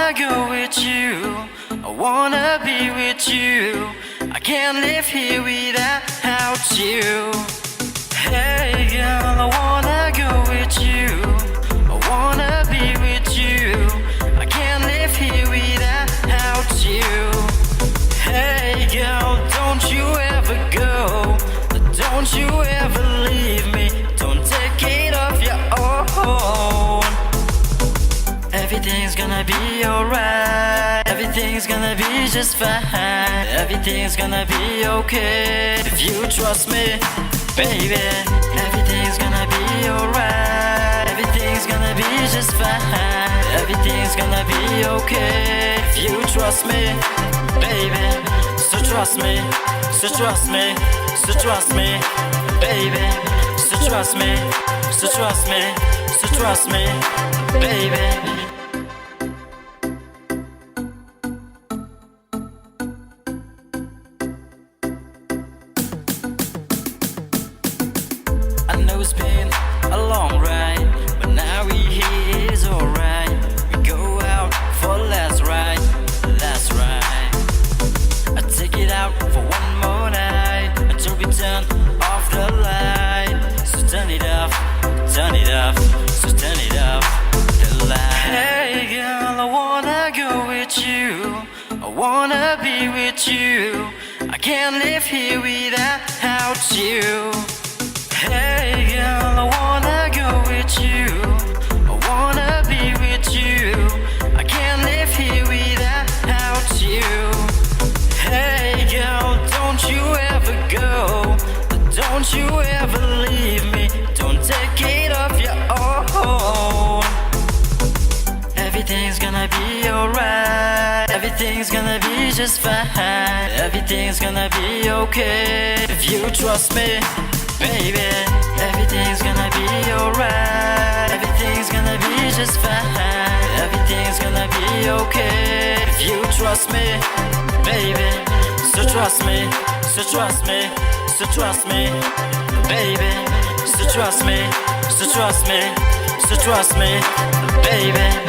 wanna go with you, I wanna be with you. I can't live here without you. Hey girl, I wanna go with you, I wanna be with you. I can't live here without you. Hey girl, don't you ever go, don't you ever leave me, don't take it off your own. Everything's gonna be alright, everything's gonna be just fine, everything's gonna be okay if you trust me, baby. Everything's gonna be alright, everything's gonna be just fine, everything's gonna be okay if you trust me, baby. So trust me, so trust me, so trust me, baby. So trust me, so trust me, so trust me, baby. I know it's been a long ride, but now we here is alright. We go out for last ride, last ride. I take it out for one more night until we turn off the light. So turn it off, turn it off, so turn it off the light. Hey girl, I wanna go with you, I wanna be with you. I can't live here without you. Hey girl, I wanna go with you, I wanna be with you. I can't live here without you. Hey girl, don't you ever go, don't you ever leave me, don't take it off your own. Everything's gonna be alright, everything's gonna be just fine, everything's gonna be okay if you trust me, baby. Everything's gonna be alright, everything's gonna be just fine, everything's gonna be okay if you trust me, baby. So trust me, so trust me, so trust me, baby. So trust me, so trust me, so trust me, baby.